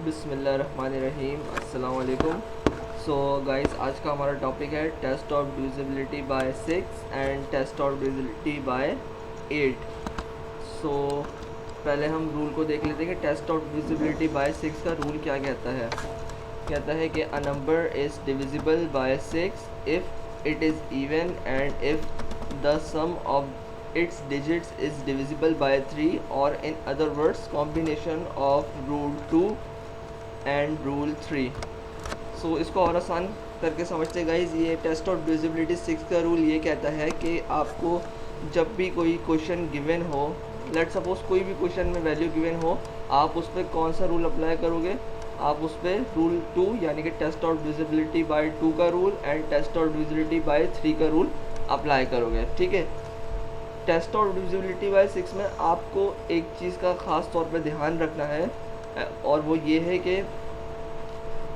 बिस्मिल्लाहिर्रहमानिर्रहीम अस्सलाम वालेकुम। सो गाइस, आज का हमारा टॉपिक है test of divisibility by 6 and test of divisibility by 8। So पहले हम रूल को देख लेते हैं कि टेस्ट ऑफ डिविजिबिलिटी बाय 6 का रूल क्या कहता है। कहता है कि a number is divisible by 6 if it is even and if the sum of its digits is divisible by 3, or in other words combination of rule 2 and rule 3। सो इसको और आसान करके समझते गाइज, ये टेस्ट ऑफ डिविजिबिलिटी 6 का rule ये कहता है कि आपको जब भी कोई क्वेश्चन गिवन हो, लेट सपोज कोई भी क्वेश्चन में वैल्यू गिवन हो, आप उस पर कौन सा रूल अप्लाई करोगे? आप उस पर रूल 2 यानी कि टेस्ट ऑफ डिविजिबिलिटी बाय 2 का rule and test of divisibility by 3 का रूल अप्लाई करोगे। ठीक है, टेस्ट ऑफ डिविजिबिलिटी बाय 6 में आपको एक चीज़ का ख़ास तौर पे ध्यान रखना है, और वो ये है कि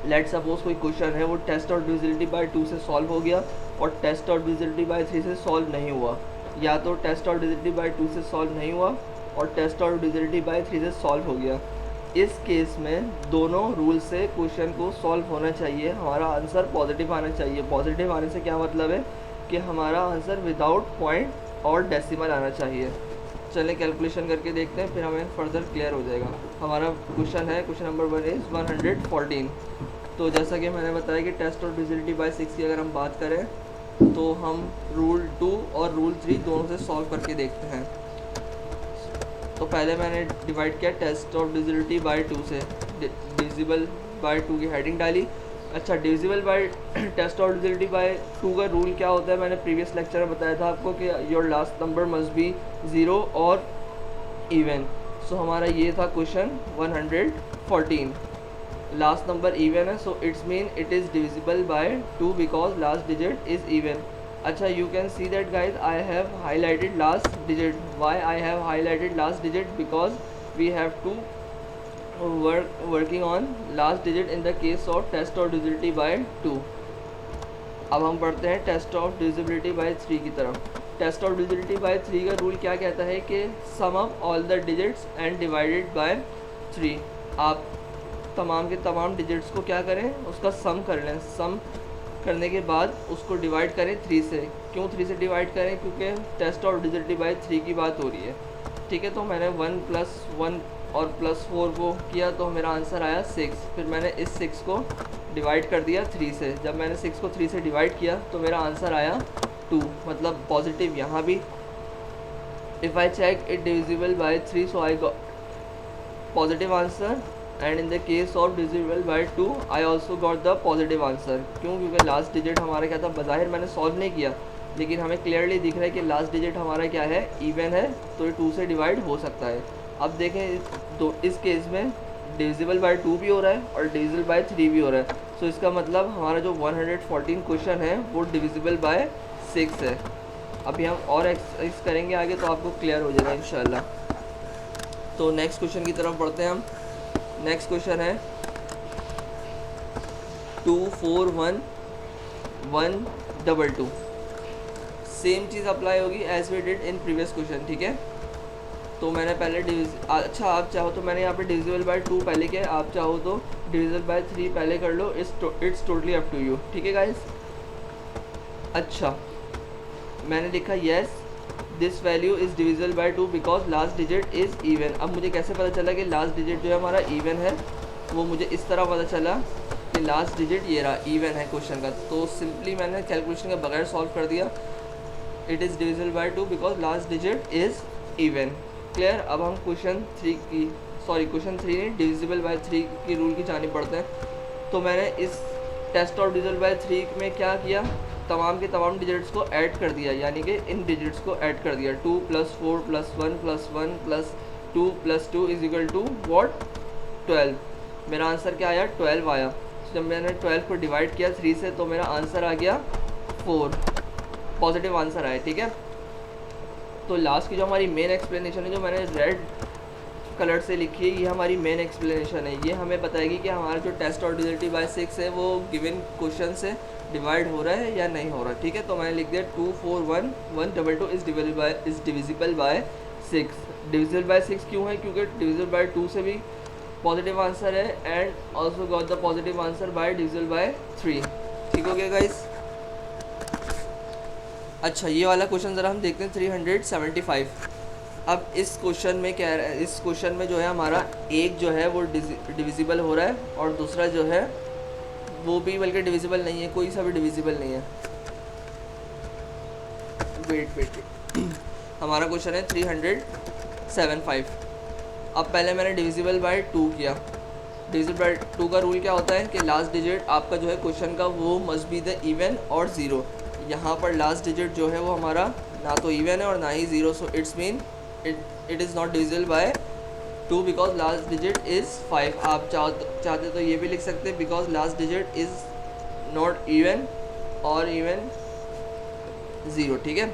लेट सपोज कोई क्वेश्चन है वो टेस्ट ऑफ डिविजिबिलिटी बाय 2 से सॉल्व हो गया और टेस्ट ऑफ डिविजिबिलिटी बाय 3 से सॉल्व नहीं हुआ, या तो टेस्ट ऑफ डिविजिबिलिटी बाय 2 से सॉल्व नहीं हुआ और टेस्ट ऑफ डिविजिबिलिटी बाय 3 से सॉल्व हो गया। इस केस में दोनों रूल से क्वेश्चन को सॉल्व होना चाहिए, हमारा आंसर पॉजिटिव आना चाहिए। पॉजिटिव आने से क्या मतलब है कि हमारा आंसर विदाउट पॉइंट और डेसिमल आना चाहिए। चलें कैलकुलेशन करके देखते हैं, फिर हमें फर्दर क्लियर हो जाएगा। हमारा क्वेश्चन है, क्वेश्चन नंबर 1 इज़ 114। तो जैसा कि मैंने बताया कि टेस्ट ऑफ डिविजिबिलिटी बाय 6 की अगर हम बात करें तो हम रूल 2 और रूल 3 दोनों से सॉल्व करके देखते हैं। तो पहले मैंने डिवाइड किया टेस्ट ऑफ डिविजिबिलिटी बाय 2 से, डिविजिबल बाय 2 की हेडिंग डाली। अच्छा, divisible by test of divisibility by 2 का रूल क्या होता है? मैंने प्रीवियस लेक्चर में बताया था आपको कि your last number must be 0 और इवन। सो हमारा ये था क्वेश्चन 114, लास्ट नंबर इवन है, सो it's mean it is divisible by 2 because last digit is even. अच्छा, you can see that guys, I have highlighted last digit. Why I have highlighted last digit? Because we have to working on last digit in the case of test of divisibility by 2। अब हम पढ़ते हैं test of divisibility by 3 की तरफ। Test of divisibility by 3 का rule क्या कहता है कि sum up all the digits and divided by 3। आप तमाम के तमाम डिजिट्स को क्या करें, उसका सम कर लें। सम करने के बाद उसको डिवाइड करें 3 से। क्यों 3 से डिवाइड करें? क्योंकि टेस्ट ऑफ डिविजिबिलिटी बाय 3 की बात हो रही है। ठीक है, तो मैंने 1 + 1 और +4 को किया तो मेरा आंसर आया 6। फिर मैंने इस 6 को डिवाइड कर दिया 3 से। जब मैंने 6 को 3 से डिवाइड किया तो मेरा आंसर आया 2, मतलब पॉजिटिव यहाँ भी। If I check it divisible by 3, so I got positive answer, and in the case of divisible by 2 I also got the positive answer. क्यों? क्योंकि लास्ट डिजिट हमारा क्या था? बज़ाहिर मैंने सॉल्व नहीं किया, लेकिन हमें क्लियरली दिख रहा है कि लास्ट डिजिट हमारा क्या है? इवन है, तो ये 2 से डिवाइड हो सकता है। अब देखें, तो इस केस में डिविजिबल बाय 2 भी हो रहा है और डिविजिबल बाय 3 भी हो रहा है। सो इसका मतलब हमारा जो 114 क्वेश्चन है वो डिविजिबल बाय 6 है। अभी हम और एक्सरसाइज करेंगे आगे, तो आपको क्लियर हो जाएगा इंशाल्लाह। तो नेक्स्ट क्वेश्चन की तरफ बढ़ते हैं हम। नेक्स्ट क्वेश्चन है 241122। सेम चीज़ अप्लाई होगी as we did in previous question. ठीक है, तो मैंने पहले अच्छा, आप चाहो तो मैंने यहाँ पे डिविजिबल बाय 2 पहले किया, आप चाहो तो डिविजिबल बाय 3 पहले कर लो। It's totally up to you. ठीक है गाइस। अच्छा, मैंने लिखा yes this value is divisible by 2 because last digit is even. अब मुझे कैसे पता चला कि लास्ट डिजिट जो है हमारा इवन है? वो मुझे इस तरह पता चला कि लास्ट डिजिट ये रहा, इवन है क्वेश्चन का। तो सिंपली मैंने कैलकुलेशन के बगैर सॉल्व कर दिया, it is divisible by 2 because last digit is even. Clear? अब हम क्वेश्चन 3 नहीं, डिविजिबल बाय 3 की रूल की जानी पड़ते हैं। तो मैंने इस टेस्ट ऑफ डिविजिबल बाय 3 में क्या किया? तमाम के तमाम डिजिट्स को ऐड कर दिया, यानी कि इन डिजिट्स को ऐड कर दिया। 2 + 4 + 1 + 1 + 2 + 2 = व्हाट? 12। मेरा आंसर क्या आया? 12 आया। जब मैंने 12 को डिवाइड किया 3 से तो मेरा आंसर आ गया 4, पॉजिटिव आंसर आया। ठीक है, तो लास्ट की जो हमारी मेन एक्सप्लेनेशन है, जो मैंने रेड कलर से लिखी है, ये हमारी मेन एक्सप्लेनेशन है। ये हमें बताएगी कि हमारा जो टेस्ट ऑफ डिविजिबिलिटी बाय 6 है वो गिवन क्वेश्चन से डिवाइड हो रहा है या नहीं हो रहा। ठीक है, तो मैंने लिख दिया 241122 is divisible by 6। Divisible by 6 क्यों है? क्योंकि डिविजिबल बाय 2 से भी पॉजिटिव आंसर है and also got the positive answer by divisible by 3। ठीक हो गया गाइस। अच्छा ये वाला क्वेश्चन ज़रा हम देखते हैं 375। अब इस क्वेश्चन में क्या है, इस क्वेश्चन में जो है हमारा एक जो है वो डिविजिबल हो रहा है और दूसरा जो है वो भी बल्कि डिविजिबल नहीं है, कोई सा भी डिविजिबल नहीं है। वेट हमारा क्वेश्चन है 375। अब पहले मैंने डिविजिबल बाय 2 किया। डिविजिबल बाय 2 का रूल क्या होता है कि लास्ट डिजिट आपका जो है क्वेश्चन का वो मस्ट बी द इवन और ज़ीरो। यहाँ पर लास्ट डिजिट जो है वो हमारा ना तो इवन है और ना ही zero, so it's mean it is not divisible by 2 because last digit is 5। आप चाहते तो ये भी लिख सकते हैं because last digit is not even और इवन ज़ीरो। ठीक है,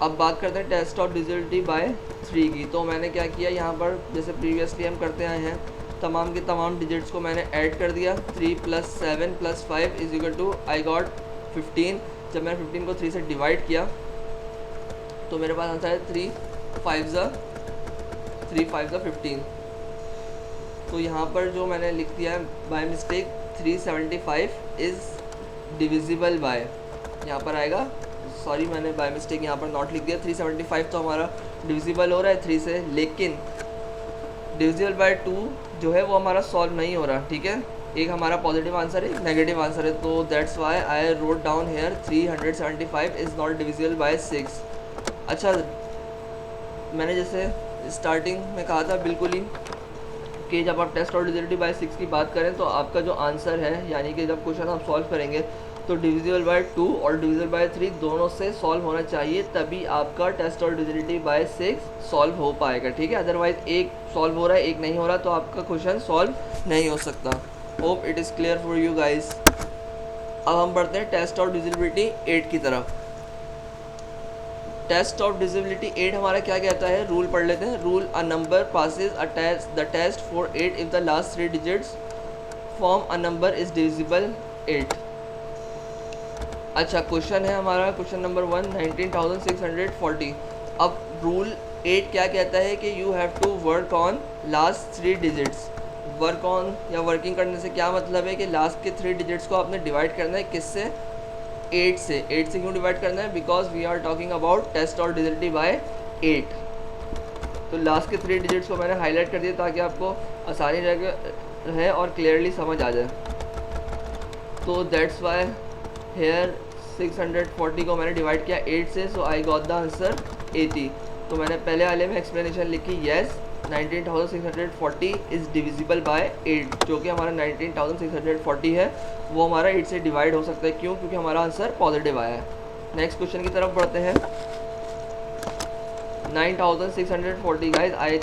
अब बात करते हैं टेस्ट ऑफ डिविजिबिलिटी बाय 3 की। तो मैंने क्या किया यहाँ पर, जैसे प्रीवियसली हम करते आए हैं, तमाम के तमाम डिजिट्स को मैंने ऐड कर दिया। 3 + 7 + 5 is equal to I got 15। जब मैंने 15 को 3 से डिवाइड किया तो मेरे पास आता है 3 5 ज़ा 15। तो यहाँ पर जो मैंने लिख दिया है by mistake 375 is divisible bye, यहाँ पर आएगा, सॉरी मैंने बाय मिस्टेक यहाँ पर नॉट लिख दिया। 375 तो हमारा डिविजिबल हो रहा है 3 से, लेकिन डिविजिबल बाय 2 जो है वो हमारा सॉल्व नहीं हो रहा। ठीक है, एक हमारा पॉजिटिव आंसर है, एक नेगेटिव आंसर है, तो that's why I wrote down here 375 is not divisible by 6। अच्छा, मैंने जैसे स्टार्टिंग में कहा था बिल्कुल ही कि जब आप टेस्ट और डिविजिबिलिटी बाय 6 की बात करें तो आपका जो आंसर है, यानी कि जब क्वेश्चन आप सॉल्व करेंगे तो डिविजिबल बाय 2 और डिविजिबल बाय 3 दोनों से सॉल्व होना चाहिए, तभी आपका टेस्ट और डिविजिबिलिटी बाय 6 सॉल्व हो पाएगा। ठीक है, अदरवाइज एक सॉल्व हो रहा है एक नहीं हो रहा तो आपका क्वेश्चन सॉल्व नहीं हो सकता। Hope it is clear for you guys. अब हम बढ़ते हैं टेस्ट और डिविजिबिलिटी 8 की तरफ। टेस्ट ऑफ डिविजिबिलिटी 8 हमारा क्या कहता है, रूल पढ़ लेते हैं। Rule, a number passes the test for 8 if the last 3 digits form a number is divisible 8। अच्छा, क्वेश्चन है हमारा क्वेश्चन नंबर 1 19,640। अब रूल 8 क्या कहता है कि you have to work on last 3 digits. Work on या वर्किंग करने से क्या मतलब है कि लास्ट के 3 डिजिट्स को आपने डिवाइड करना है किससे, 8 से। 8 से क्यों डिवाइड करना है, because we are talking about test और डिविजिबिलिटी बाय 8। तो लास्ट के 3 डिजिट्स को मैंने हाईलाइट कर दिया ताकि आपको आसानी रहे और क्लियरली समझ आ जाए। तो दैट्स वाई हेयर 640 को मैंने डिवाइड किया 8 से, सो आई गॉट द आंसर 80। तो मैंने पहले वाले में एक्सप्लेनेशन लिखी, येस 19,640 इज़ डिविजिबल बाय 8, जो कि हमारा 19,640 है वो हमारा 8 से डिवाइड हो सकता है। क्यों, क्योंकि हमारा आंसर पॉजिटिव आया है। नेक्स्ट क्वेश्चन की तरफ बढ़ते हैं। 9,640 गाइज, आई